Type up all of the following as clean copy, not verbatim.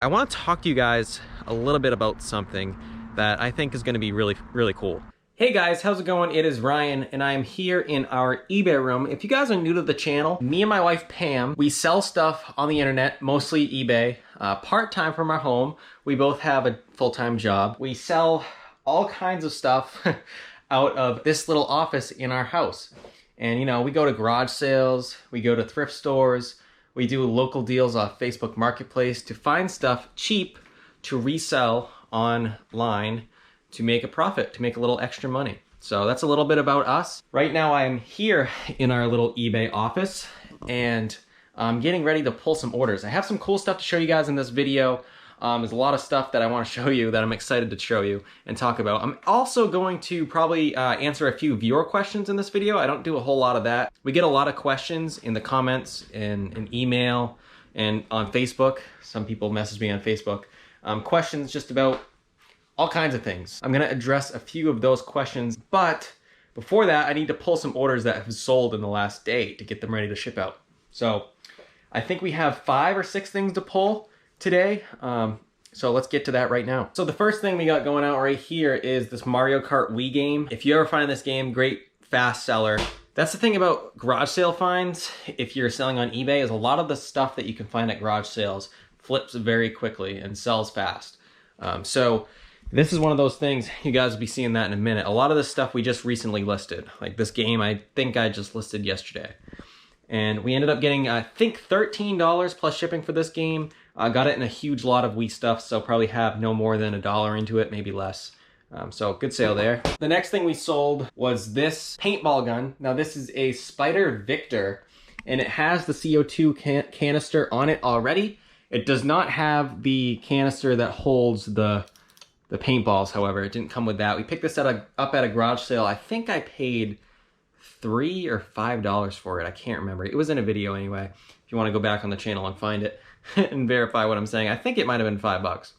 I want to talk to you guys a little bit about something that I think is going to be really cool. Hey guys, how's it going? It is Ryan, and I'm here in our eBay room. If you guys are new to the channel, me and my wife Pam, we sell stuff on the internet, mostly eBay, part-time from our home. We both have a full-time job. We sell all kinds of stuff out of this little office in our house. And you know, we go to garage sales, we go to thrift stores, we do local deals off Facebook Marketplace to find stuff cheap to resell online to make a profit, to make a little extra money. So that's a little bit about us. Right now I'm here in our little eBay office and I'm getting ready to pull some orders. I have some cool stuff to show you guys in this video. There's a lot of stuff that I want to show you that I'm excited to show you and talk about. I'm also going to probably answer a few viewer questions in this video. I don't do a whole lot of that. We get a lot of questions in the comments, in email, and on Facebook. Some people message me on Facebook. Questions just about all kinds of things. I'm gonna address a few of those questions, but before that, I need to pull some orders that have sold in the last day to get them ready to ship out. So I think we have 5 or 6 things to pull today. So let's get to that right now. So the first thing we got going out right here is this Mario Kart Wii game. If you ever find this game, great fast seller. That's the thing about garage sale finds, if you're selling on eBay, is a lot of the stuff that you can find at garage sales flips very quickly and sells fast. So this is one of those things, you guys will be seeing that in a minute. A lot of this stuff we just recently listed. Like this game, I think I just listed yesterday. And we ended up getting, I think, $13 plus shipping for this game. I got it in a huge lot of Wii stuff, so probably have no more than $1 into it, maybe less. So good sale there. The next thing we sold was this paintball gun. Now this is a Spider Victor, and it has the CO2 canister on it already. It does not have the canister that holds the paintballs, however. It didn't come with that. We picked this up at a garage sale. I think I paid $3 or $5 for it. I can't remember. It was in a video anyway. If you want to go back on the channel and find it and verify what I'm saying. I think it might have been $5.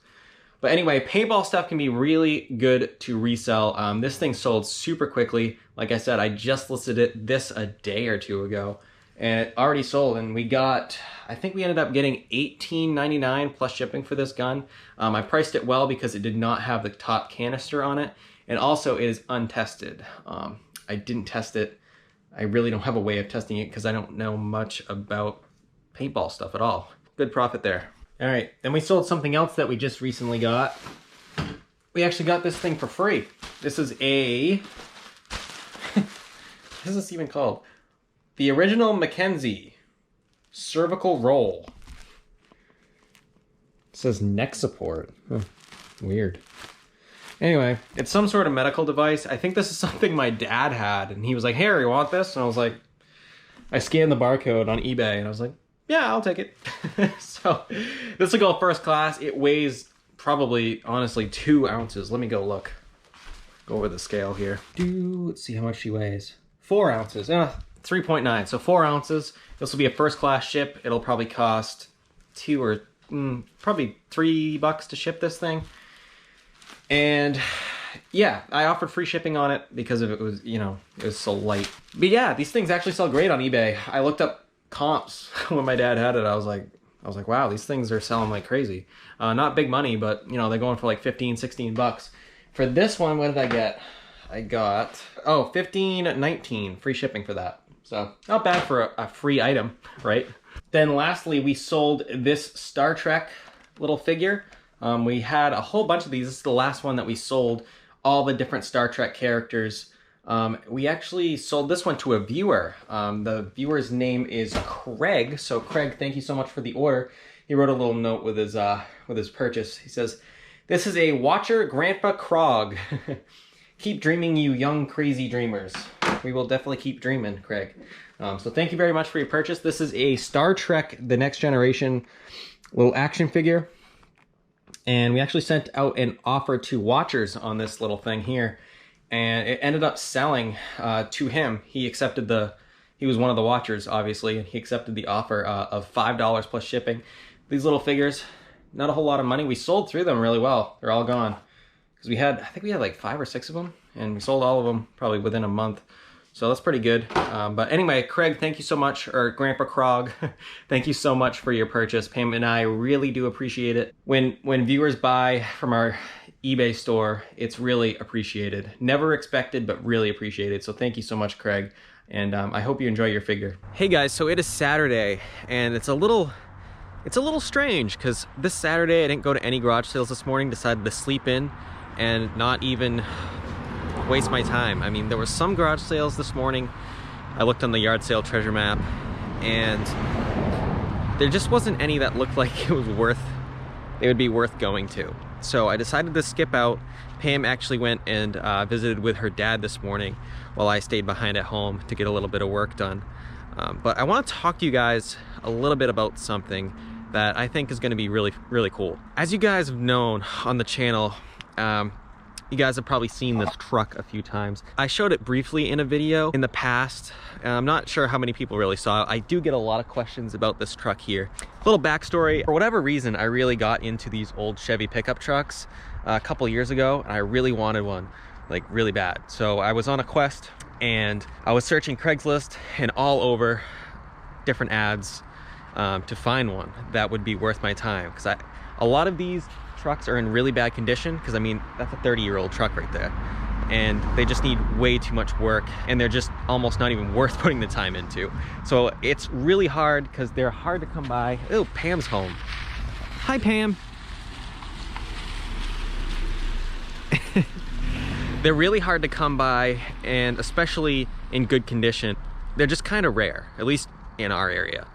But anyway, paintball stuff can be really good to resell. This thing sold super quickly. Like I said, I just listed it this a day or two ago, and it already sold. And we got, I think we ended up getting $18.99 plus shipping for this gun. I priced it well because it did not have the top canister on it, and also it is untested. I didn't test it. I really don't have a way of testing it because I don't know much about paintball stuff at all. Good profit there. All right, then we sold something else that we just recently got. We actually got this thing for free. This is a, what is this even called? The original Mackenzie cervical roll. It says neck support. Huh, weird. Anyway, it's some sort of medical device. I think this is something my dad had, and he was like, "Harry, you want this?" And I was like, I scanned the barcode on eBay, and I was like, yeah, I'll take it. So this will go first class. It weighs probably, honestly, 2 ounces. Let me go look. Go over the scale here. Let's see how much she weighs. 4 ounces. 3.9. So 4 ounces. This will be a first class ship. It'll probably cost probably $3 to ship this thing. And yeah, I offered free shipping on it because of it was, you know, it was so light. But yeah, these things actually sell great on eBay. I looked up comps when my dad had it. I was like, wow, these things are selling like crazy. Not big money, but you know, they're going for like 15, 16 bucks. For this one, what did I get? I got, oh, 15.19 free shipping for that. So not bad for a free item, right? Then lastly, we sold this Star Trek little figure. We had a whole bunch of these. This is the last one that we sold, all the different Star Trek characters. We actually sold this one to a viewer. The viewer's name is Craig. So Craig, thank you so much for the order. He wrote a little note with his purchase. He says, "This is a Watcher Grandpa Krog. Keep dreaming, you young crazy dreamers." We will definitely keep dreaming, Craig. So thank you very much for your purchase. This is a Star Trek The Next Generation little action figure. And we actually sent out an offer to watchers on this little thing here. And it ended up selling to him. He accepted he was one of the watchers, obviously, and he accepted the offer of $5 plus shipping. These little figures, not a whole lot of money. We sold through them really well. They're all gone. Because I think we had like 5 or 6 of them, and we sold all of them probably within a month. So that's pretty good. But anyway, Craig, thank you so much, or Grandpa Krog, thank you so much for your purchase. Pam and I really do appreciate it. When viewers buy from our eBay store, it's really appreciated. Never expected, but really appreciated. So thank you so much, Craig. And I hope you enjoy your figure. Hey guys, so it is Saturday, and it's a little strange because this Saturday I didn't go to any garage sales this morning, decided to sleep in and not even waste my time. I mean, there were some garage sales this morning. I looked on the yard sale treasure map and there just wasn't any that looked like it would be worth going to. So I decided to skip out. Pam actually went and visited with her dad this morning while I stayed behind at home to get a little bit of work done. But I want to talk to you guys a little bit about something that I think is going to be really, really cool. As you guys have known on the channel, you guys have probably seen this truck a few times. I showed it briefly in a video in the past. I'm not sure how many people really saw it. I do get a lot of questions about this truck here. A little backstory, for whatever reason, I really got into these old Chevy pickup trucks a couple years ago, and I really wanted one, like really bad. So I was on a quest and I was searching Craigslist and all over different ads to find one that would be worth my time. Because a lot of these trucks are in really bad condition, because I mean, that's a 30-year-old truck right there. And they just need way too much work, and they're just almost not even worth putting the time into. So it's really hard because they're hard to come by. Oh, Pam's home. Hi, Pam. They're really hard to come by, and especially in good condition, they're just kind of rare, at least in our area.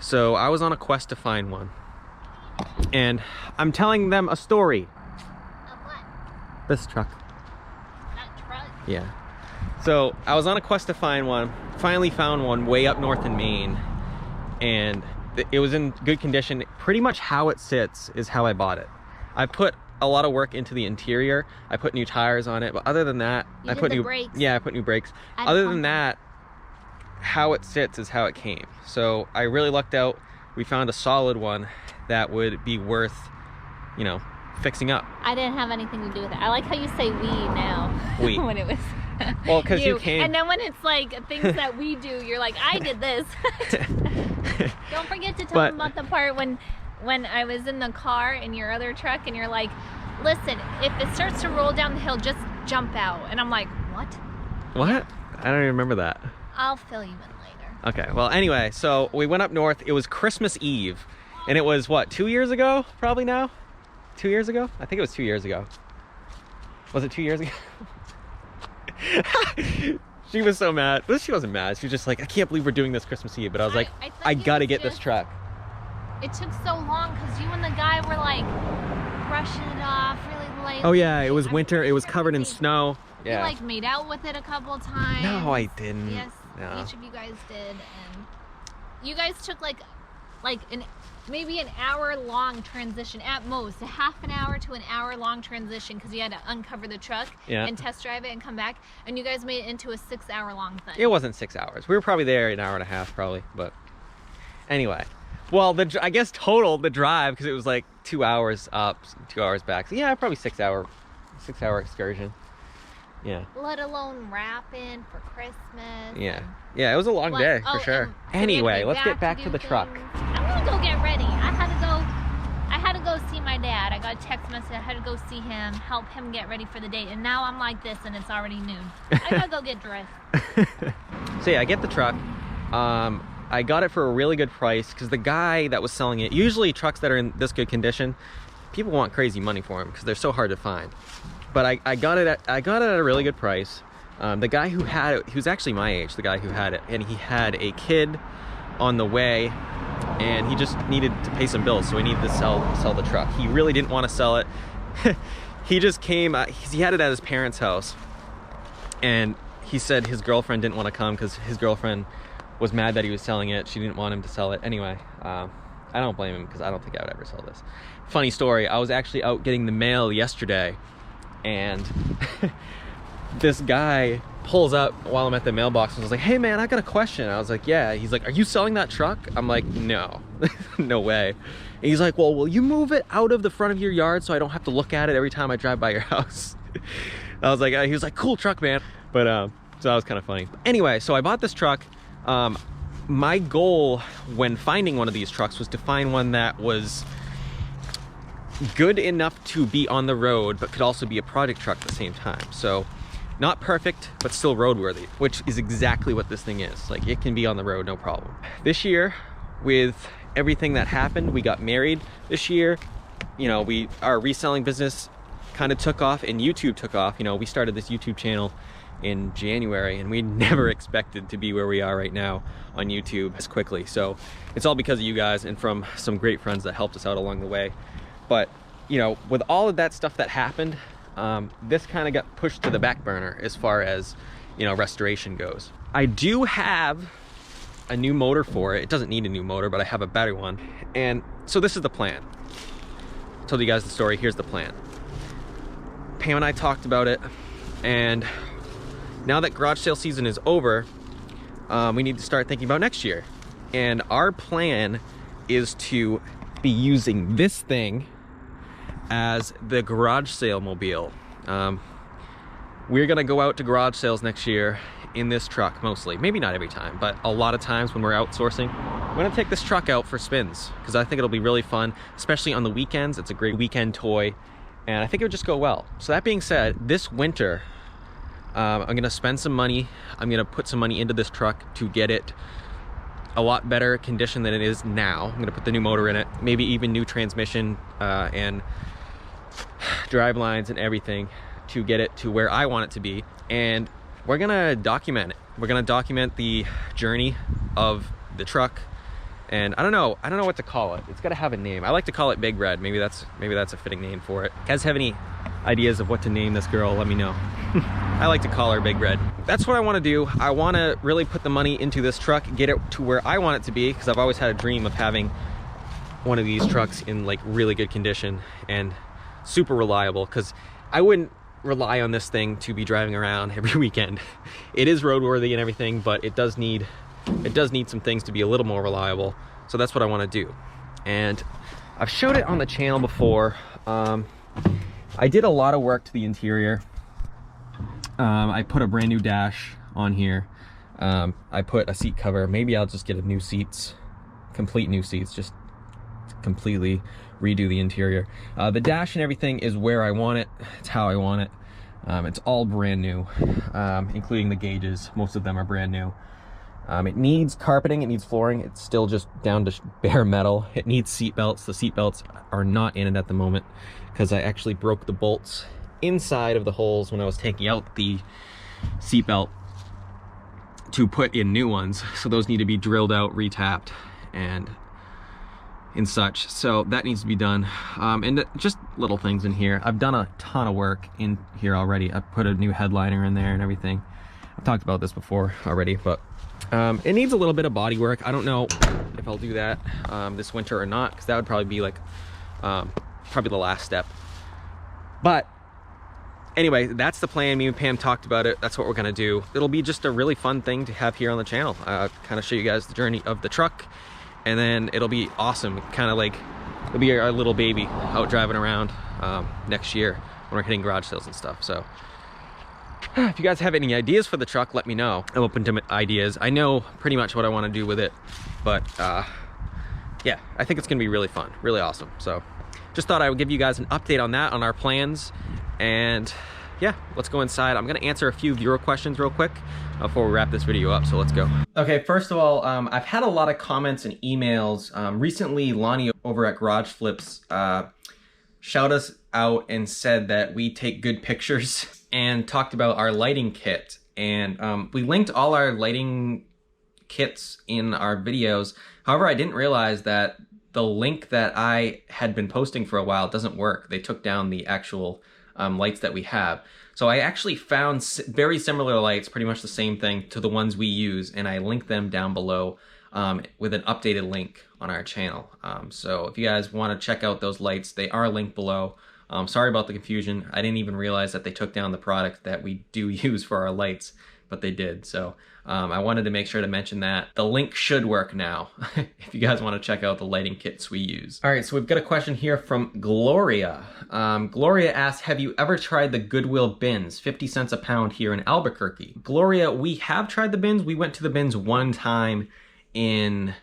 So I was on a quest to find one. And I'm telling them a story. Of what? This truck. That truck? Yeah. So I was on a quest to find one. Finally found one way up north in Maine. And it was in good condition. Pretty much how it sits is how I bought it. I put a lot of work into the interior. I put new tires on it. But other than that, I put new brakes. Yeah, I put new brakes. Other than that, how it sits is how it came. So I really lucked out. We found a solid one that would be worth, you know, fixing up. I didn't have anything to do with it. I like how you say we now. We. When it was well, because you came. And then when it's like things that we do, you're like, I did this. Don't forget to tell them about the part when I was in the car in your other truck and you're like, listen, if it starts to roll down the hill, just jump out. And I'm like, what? What? I don't even remember that. I'll fill you in later. Okay, well, anyway, so we went up north. It was Christmas Eve. And it was, what, 2 years ago? Probably now? 2 years ago? I think it was 2 years ago. Was it 2 years ago? She was so mad. Well, she wasn't mad. She was just like, I can't believe we're doing this Christmas Eve. But I was like, I gotta get this truck. It took so long because you and the guy were like brushing it off really late. Oh yeah, it was winter. It was covered in snow. Yeah. You like made out with it a couple times. No, I didn't. Yes, no. Each of you guys did. And you guys took like maybe an hour-long transition at most, a half an hour to an hour-long transition, because you had to uncover the truck and test drive it and come back, and you guys made it into a 6-hour-long thing. It wasn't 6 hours. We were probably there an hour and a half, probably. But anyway, well, I guess total the drive, because it was like 2 hours up, 2 hours back. So yeah, probably 6 hour excursion. Yeah. Let alone wrapping for Christmas. Yeah. Yeah, it was a long day for sure. Anyway, let's get back to the truck. I'm gonna go get ready. I had to go see my dad. I got a text message. I had to go see him, help him get ready for the day. And now I'm like this, and it's already noon. I gotta go get dressed. So yeah, I get the truck. I got it for a really good price because the guy that was selling it, usually trucks that are in this good condition, people want crazy money for them because they're so hard to find. But I got it at a really good price. The guy who had it, he was actually my age, the guy who had it, and he had a kid on the way, and he just needed to pay some bills, so he needed to sell the truck. He really didn't want to sell it. He just came, he had it at his parents' house, and he said his girlfriend didn't want to come because his girlfriend was mad that he was selling it. She didn't want him to sell it. Anyway, I don't blame him because I don't think I would ever sell this. Funny story, I was actually out getting the mail yesterday, and this guy pulls up while I'm at the mailbox and was like, hey man, I got a question. I was like, yeah. He's like, are you selling that truck? I'm like, no. No way. And he's like, well, will you move it out of the front of your yard so I don't have to look at it every time I drive by your house? I was like, he was like, cool truck, man. But So that was kind of funny. Anyway, so I bought this truck. My goal when finding one of these trucks was to find one that was good enough to be on the road, but could also be a project truck at the same time. So not perfect, but still roadworthy, which is exactly what this thing is. Like, it can be on the road, no problem. This year, with everything that happened, we got married this year. You know, our reselling business kind of took off and YouTube took off. You know, we started this YouTube channel in January and we never expected to be where we are right now on YouTube as quickly. So it's all because of you guys and from some great friends that helped us out along the way. But, you know, with all of that stuff that happened, this kind of got pushed to the back burner as far as, you know, restoration goes. I do have a new motor for it. It doesn't need a new motor, but I have a better one. And so this is the plan. I told you guys the story. Here's the plan. Pam and I talked about it, and now that garage sale season is over, we need to start thinking about next year. And our plan is to be using this thing as the garage sale mobile. We're gonna go out to garage sales next year in this truck mostly. Maybe not every time, but a lot of times when we're outsourcing, I'm gonna take this truck out for spins because I think it'll be really fun, especially on the weekends. It's a great weekend toy, and I think it would just go well. So that being said, this winter, I'm gonna spend some money. I'm gonna put some money into this truck to get it a lot better condition than it is now. I'm gonna put the new motor in it, maybe even new transmission and drive lines and everything to get it to where I want it to be. And we're gonna document it. We're gonna document the journey of the truck. And I don't know what to call it. It's gotta have a name. I like to call it Big Red. Maybe that's a fitting name for it. You guys have any ideas of what to name this girl? Let me know. I like to call her Big Red. That's what I want to do. I want to really put the money into this truck, get it to where I want it to be, because I've always had a dream of having one of these trucks in like really good condition and super reliable, because I wouldn't rely on this thing to be driving around every weekend. It is roadworthy and everything, but it does need some things to be a little more reliable. So that's what I want to do. And I've showed it on the channel before. I did a lot of work to the interior. I put a brand new dash on here. I put a seat cover. Maybe I'll just get complete new seats, just completely redo the interior. The dash and everything is where I want it. It's how I want it. It's all brand new, including the gauges. Most of them are brand new. It needs carpeting, it needs flooring. It's still just down to bare metal. It needs seat belts. The seat belts are not in it at the moment because I actually broke the bolts inside of the holes when I was taking out the seat belt to put in new ones. So those need to be drilled out, retapped, and such. So that needs to be done. And just little things in here. I've done a ton of work in here already. I put a new headliner in there and everything. I've talked about this before already, but it needs a little bit of body work. I don't know if I'll do that this winter or not, because that would probably be like probably the last step. But anyway, that's the plan. Me and Pam talked about it. That's what we're gonna do. It'll be just a really fun thing to have here on the channel. Kind of show you guys the journey of the truck, and then it'll be awesome. Kind of like it'll be our little baby out driving around next year when we're hitting garage sales and stuff. So if you guys have any ideas for the truck, let me know. I'm open to ideas. I know pretty much what I want to do with it, but yeah, I think it's gonna be really fun, really awesome. So just thought I would give you guys an update on that, on our plans. And yeah, let's go inside. I'm gonna answer a few viewer questions real quick before we wrap this video up, so let's go. Okay, first of all, I've had a lot of comments and emails. Recently, Lonnie over at Garage Flips shouted us out and said that we take good pictures and talked about our lighting kit. And we linked all our lighting kits in our videos. However, I didn't realize that the link that I had been posting for a while doesn't work. They took down the actual lights that we have. So I actually found very similar lights, pretty much the same thing to the ones we use, and I linked them down below with an updated link on our channel. So if you guys want to check out those lights, they are linked below. Sorry about the confusion. I didn't even realize that they took down the product that we do use for our lights but they did. So I wanted to make sure to mention that. The link should work now if you guys want to check out the lighting kits we use. All right, so we've got a question here from Gloria. Gloria asks, have you ever tried the Goodwill bins, 50 cents a pound here in Albuquerque? Gloria, we have tried the bins. We went to the bins one time I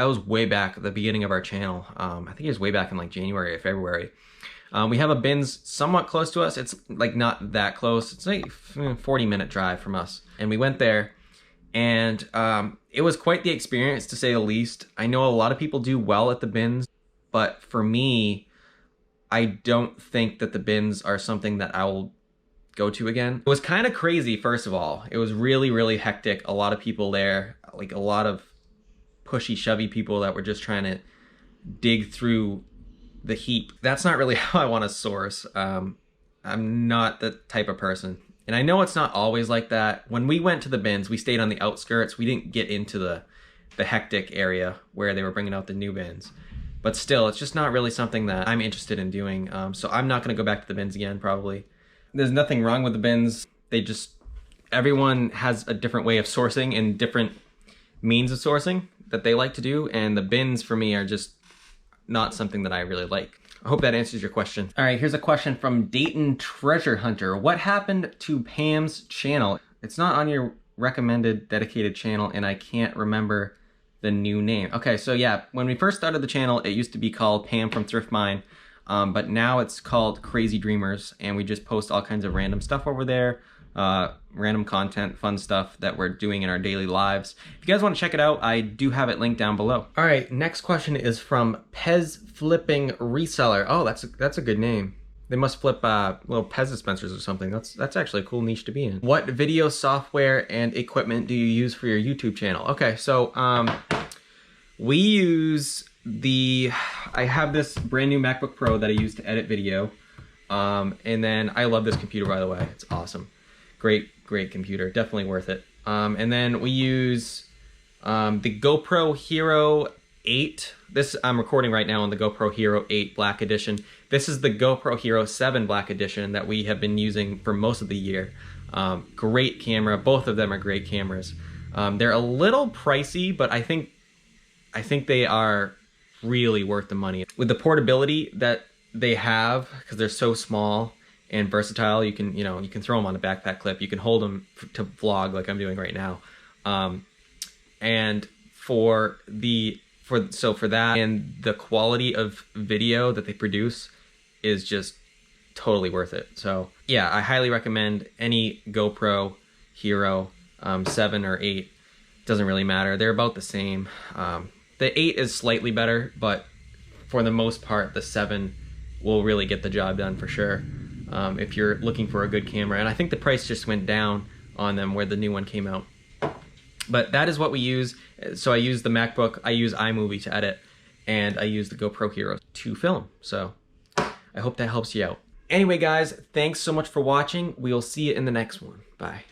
was way back at the beginning of our channel. I think it was way back in like January or February. We have a bins somewhat close to us. It's like not that close. It's like a 40-minute drive from us. And we went there, and it was quite the experience, to say the least. I know a lot of people do well at the bins, but for me, I don't think that the bins are something that I will go to again. It was kind of crazy, first of all. It was really, really hectic. A lot of people there, like a lot of pushy, shovey people that were just trying to dig through the heap. That's not really how I want to source. I'm not the type of person. And I know it's not always like that. When we went to the bins, we stayed on the outskirts. We didn't get into the hectic area where they were bringing out the new bins. But still, it's just not really something that I'm interested in doing. So I'm not going to go back to the bins again, probably. There's nothing wrong with the bins. Everyone has a different way of sourcing and different means of sourcing that they like to do. And the bins for me are just not something that I really like. I hope that answers your question. All right, here's a question from Dayton Treasure Hunter. What happened to Pam's channel? It's not on your recommended dedicated channel, and I can't remember the new name. Okay, so yeah, when we first started the channel, it used to be called Pam from Thrift Mine, but now it's called Crazy Dreamers, and we just post all kinds of random stuff over there. Random content, fun stuff that we're doing in our daily lives. If you guys want to check it out, I do have it linked down below. All right, next question is from Pez Flipping Reseller. Oh, that's a good name. They must flip little Pez dispensers or something. That's actually a cool niche to be in. What video software and equipment do you use for your YouTube channel? Okay, so we use I have this brand new MacBook Pro that I use to edit video. And then I love this computer, by the way. It's awesome. Great computer, definitely worth it. And then we use the GoPro Hero 8. This I'm recording right now on the GoPro Hero 8 Black Edition. This is the GoPro Hero 7 Black Edition that we have been using for most of the year. Great camera, both of them are great cameras. They're a little pricey, but I think they are really worth the money. With the portability that they have, because they're so small and versatile, you can throw them on a backpack clip, you can hold them to vlog like I'm doing right now, and for that, and the quality of video that they produce is just totally worth it. So yeah, I highly recommend any GoPro Hero 7 or 8. Doesn't really matter, they're about the same. The 8 is slightly better, but for the most part the 7 will really get the job done for sure. If you're looking for a good camera, and I think the price just went down on them where the new one came out. But that is what we use. So I use the MacBook, I use iMovie to edit, and I use the GoPro Hero to film. So I hope that helps you out. Anyway guys, thanks so much for watching. We'll see you in the next one. Bye.